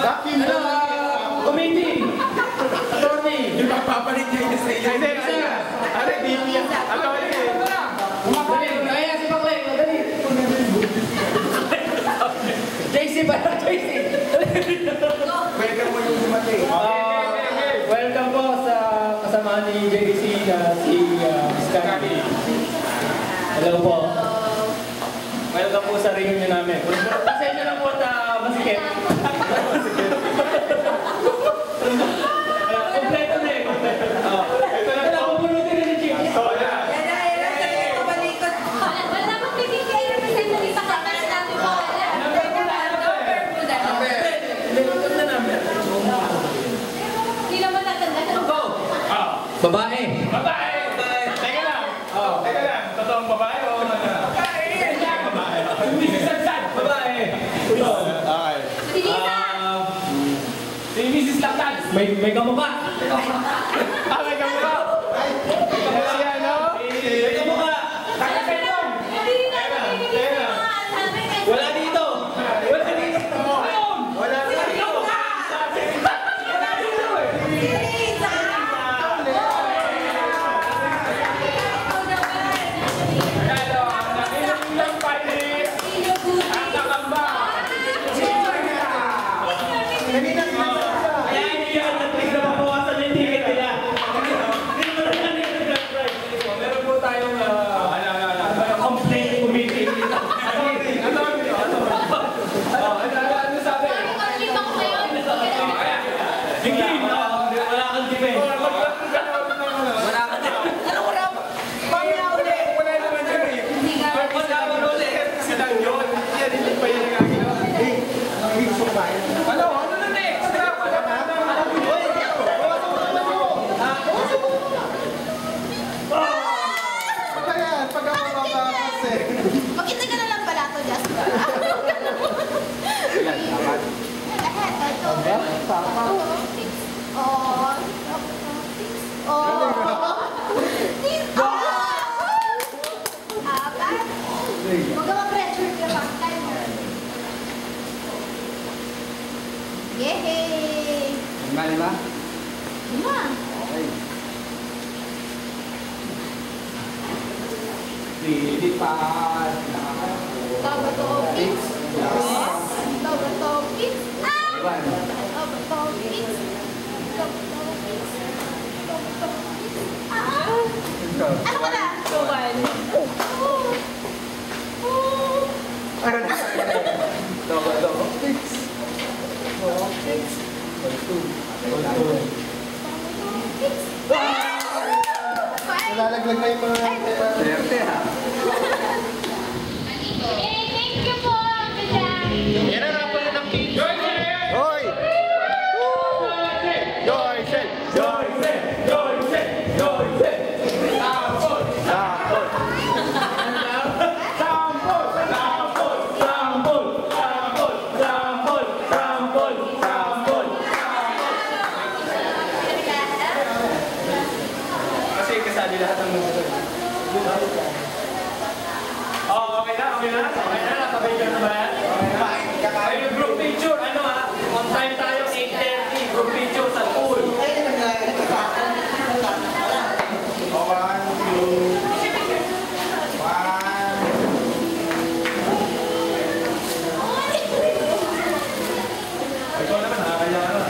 Committee! Attorney! Di ba papalit niya yung sa iyo? Hindi, ano yung yan? Attorney! Kaya si Paklay, madali! JC ba? JC! Welcome mo yung dumating. Welcome po sa kasama ni JC na si Scotty. Hello po. Welcome po sa reunion namin. Pasensya lang po at masikip. Kompleto na eh. Ito na po. Pupulutin na ni Chief. Wala namang bibigay representative sa kapal natin po. Hindi naman natanda. Go! Babae. Babae! Teka lang! Teka lang! Totoong babae o ano? Babae! Mrs. Sagsan! Babae. Okay. Si Lisa! Si Mrs. Laktan! May kamukha. May kamukha! Si ano? May kamukha. Wala dito. Wala dito. Wala na! Makita ka na lang pala ito, Jasper. Huwag ka ma-pressure ka pa. Yehey! Lima? Lima. Okay. Lilipad na ako. Togo-topics. Togo-topics. Iwan. Togo-topics. Togo-topics. Togo-topics. Ano ka na? Tuwan. Ano na? Topics. Lalaglag na yung mga... Serte ha? Thank you po, Madam. Yan ang rapol ng teacher! Hoy! Joyce! Joyce! Joyce! Joyce! Sampol! Sampol! Sampol! Sampol! Sampol! Sampol! Sampol! Sampol! Sampol! Kasi kasali lahat ng mga okay na? Okay na? Okay na? Nakabay ka na ba yan? Okay na? Ay, yung group picture, ano ha? On time tayo, 8:30. Group picture sa pool. Ikaw naman, nakakaya ka.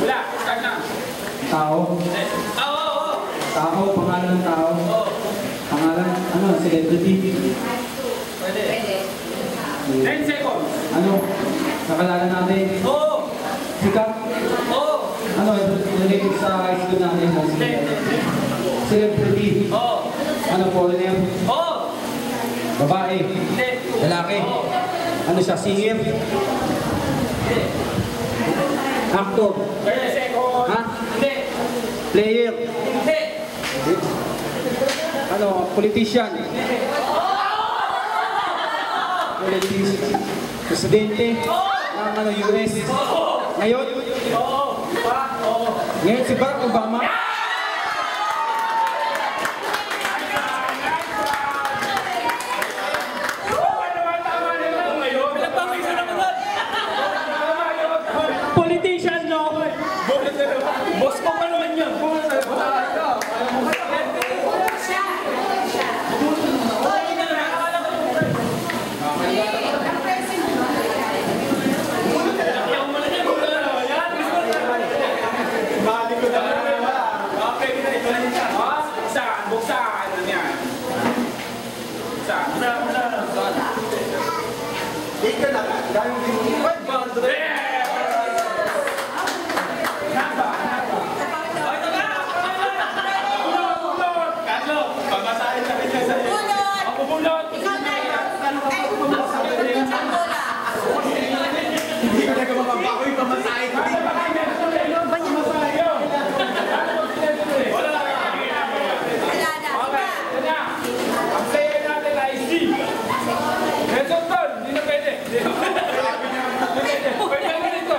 Wala. Start na. Tao. Tao, pangalan ng tao. Pangalan, ano, celebrity. Pwede. 10 seconds. Ano, nakalala natin. Oo. Sikat. Oo. Ano, related sa high school natin. Celebrity. Oo. Ano, foreigner. Oo. Babae. Hindi. Lalaki. Oo. Ano siya, singer. Actor. 30 seconds. Ha? Hindi. Player. Hindi. Ano, politician. Politician. Presidente. Ng ano, US. Ngayon? Oo. Oo. Ngayon si Barack Obama. Politician, no? Boss ko pa naman yun. Buksan. Ano yan? Buksan. Carlo, pamasahin na rin yan sa'yo. Ako bulot. Hindi ko na mababawi pamasahin ko dito. Wala. Okay, ito na. Ang player natin ay C. Nelson Ton, hindi na pwede. Hindi na pwede. Pwede na dito.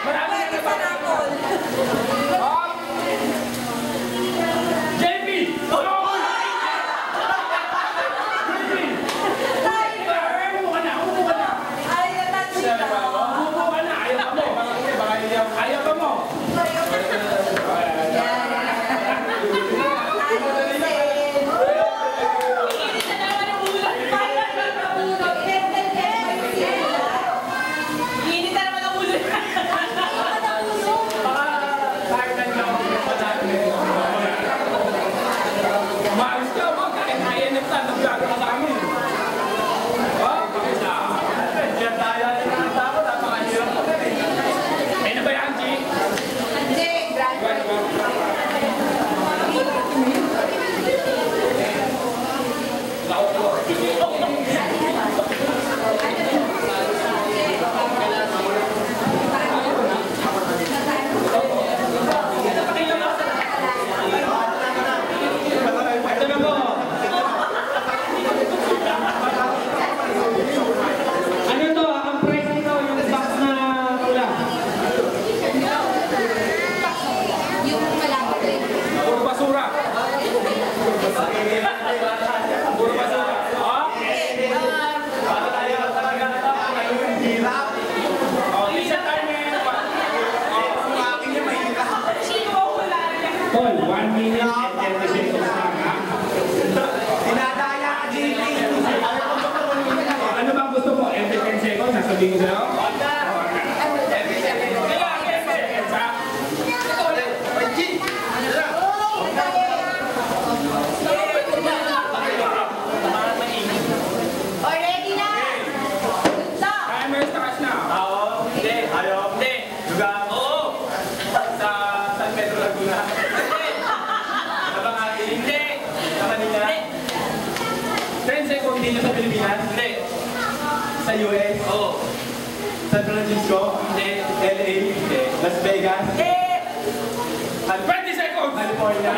Marami na nababawi. JP! Ayaw ka mo. Maayos ka mo, kaya na ito, naglago na sa amin. Diyan tayo ng tao, napakahirap mo din eh. Ayun na ba yan, G? Ano to? Ang price nito, yung box na pula. Puro basura. Puro basura. Isa tayo ngayon. Tol, 1 minute and 30 seconds lang, ha? Ano bang gusto mo? Every 10 seconds, sasabihin ko sa'yo? Already na! Stop! Timer starts na. Oo. Hindi. Ayaw. Hindi. Lugar. Oo. Sa San Pedro Laguna. Hindi. Sa Bangati. Hindi. Sa Manila. 10 seconds dito sa Pilipinas. Hindi. Sa US. Oo. San Francisco. Hindi. LA. Hindi. Las Vegas. Hindi. 20 seconds. California.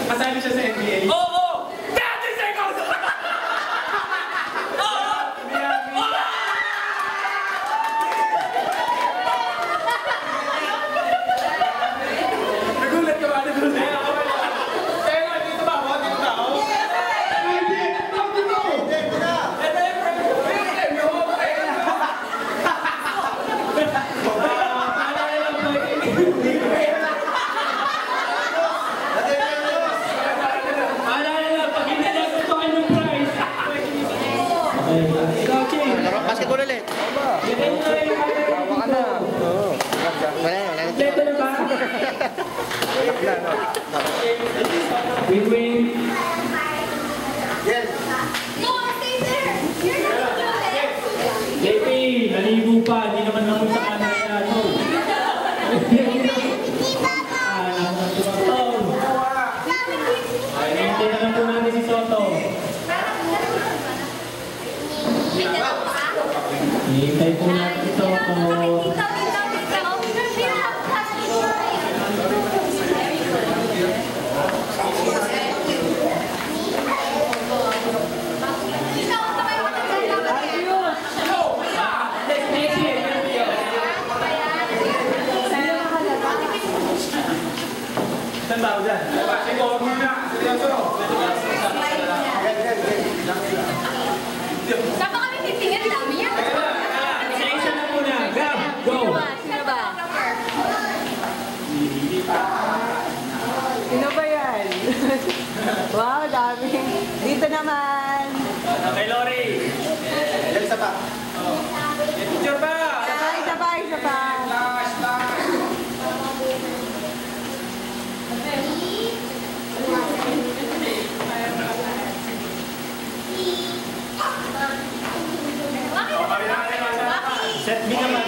Kasali siya sa NBA. Oo! 30 seconds! Oo! Nagulat ka ba? Nagulat. Kaya dito ba? Huwag dito ba? Para Ikaw, Ching. Basketball ulit. Ganyan mo na yung Tawa ka na. Oo. Wala na. Kompleto na ba? Win-win. Yes. No, stay there. You're not gonna do it. JP, naligo pa. Hindi naman naman sa camera na. No. Hintay na lang po namin si Soto. Hintay po natin si Soto. Saan ba ako dyan? Ikaw, huwag muna. Saan ba kami titingin namin yan? Isa na muna. Gab, go! Sino ba? Sino ba yan? Wow, dami. Dito naman. Kay Lori. Yan isa pa. Picture pa. Isa pa, isa pa. Set B naman.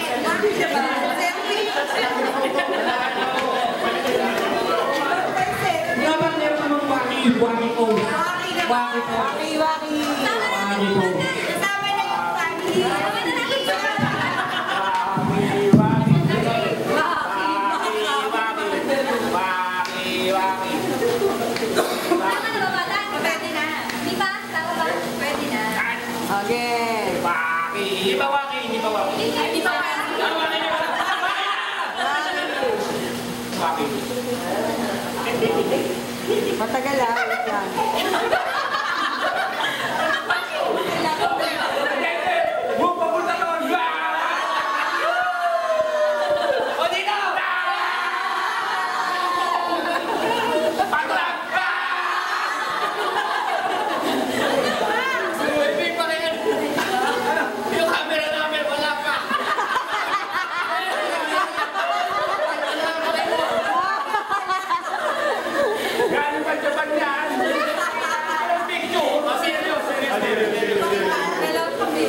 Dapat meron namang waki. Waki po. Waki po. Waki, waki. Waki po. Kasama na yung family. Kasama na natin siya. Tama na ba, bata? Pwede na. Di ba? Tama ba? Pwede na. Okay. Hindi pa waki, hindi pa waki. Ay, di ba? Waki. Matagal ah. Wait lang. Papunta doon! O dito! Paglag! Hindi pa rin. Yung camera namin, wala pa. Galing pa Japan yan. Anong picture? O, serious, serious. Hello, kami.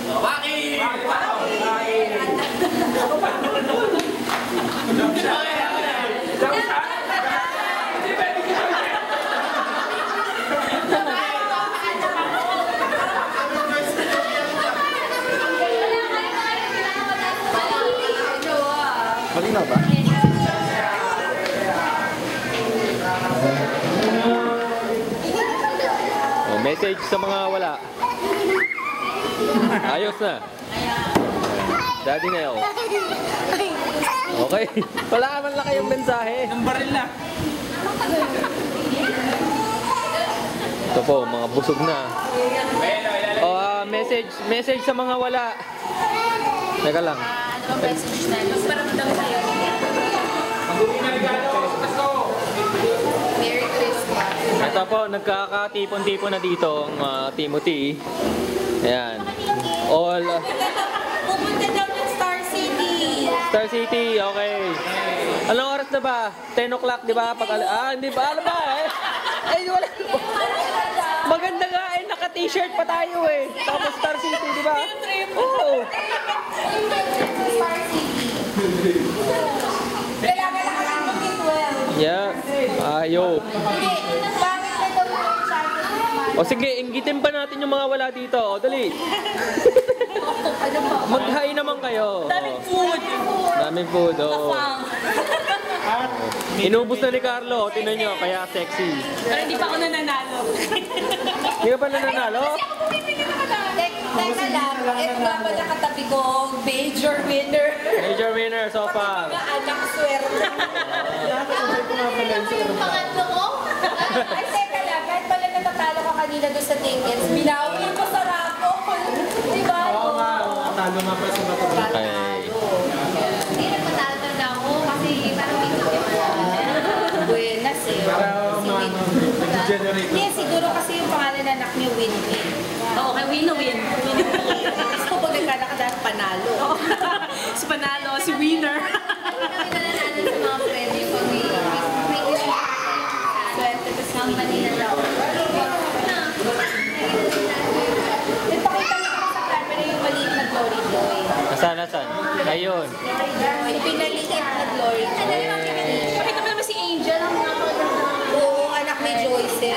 Waki! Malinaw ba? Oh, message sa mga wala. Ayos na. Daddy na yun. Okay. Wala man lang kayong mensahe. Ang baril na. Ito po, mga busog na. Oh, message sa mga wala. Teka lang. Ano bang message na? Magparamdam sa'yo. Merry Christmas. Ito po, nagkakatipon-tipon na dito ang Timothy. Ayan. All Pupunta daw ng Star City. Star City, okay. Anong oras na ba? 10 o'clock, di ba? Hindi ba? Ano ba eh? Wala. Maganda nga eh, naka-t-shirt pa tayo eh. Tapos Star City, di ba? Oo. Star City. Kailangan lang kami mag-12. Yeah. Ayo. Hindi, bakit na daw yung chance? O sige, inggitin pa natin yung mga wala dito. O, dali. Ano ba? Mag-hi naman kayo. Daming food. Daming food, oo. Pang. Inubos na ni Carlo, tinan nyo, kaya sexy. Pero hindi pa ako nananalo. Hindi ka pa nananalo? Teka lang, ito nga pala katabi ko, major winner. Major winner so far. Mga anak swerte. Ano yung pangatlo ko? Ay, teka lang, kahit pala natatalo ka kanina doon sa tickets, binawi ko sa raffle. Diba? Oo nga, Talo nga pa sa bato. Okay. Hindi na patalo na ako kasi parang may Gusto ko pag nagkakadaan panalo. Si Panalo, si Winner. Kami nananalo sa mga pwede pag may swerte tapos company na daw. Nagpakita mo sa camera yung maliit na Glory Joy. Nasaan? Ayun. Yung pinaliit na Glory Joy. Pakita mo naman si Angel. Ang mga Oo, anak ni Joyce.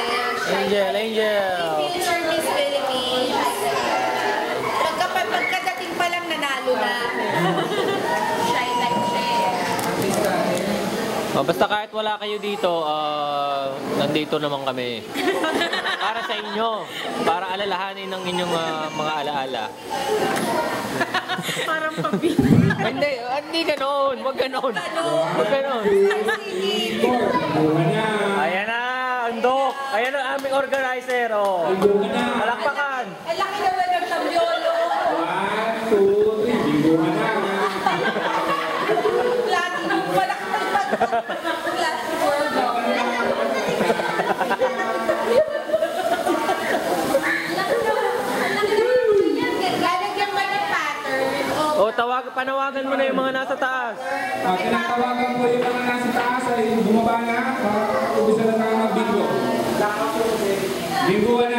Angel. Future Miss Philippines. Pagkadating pa lang nanalo na. Shy like siya. Oh, basta kahit wala kayo dito, nandito naman kami. Para sa inyo. Para alalahanin ng inyong mga alaala. parang pabi. Hindi ganon. Wag ganon. Ayan na, Andok. Ayan ang aming organizer. Oh. Palakpakan. Ang laki naman ng tamyolo. 1, 2, 3. Biguan na. Platinum palakpak. Platinum. Lalagyan ba ng pattern? O, panawagan mo na yung mga nasa taas. Tinatawagan ko yung mga nasa taas ay bumaba na para ubusan na tayo ng bingo. Bingo na.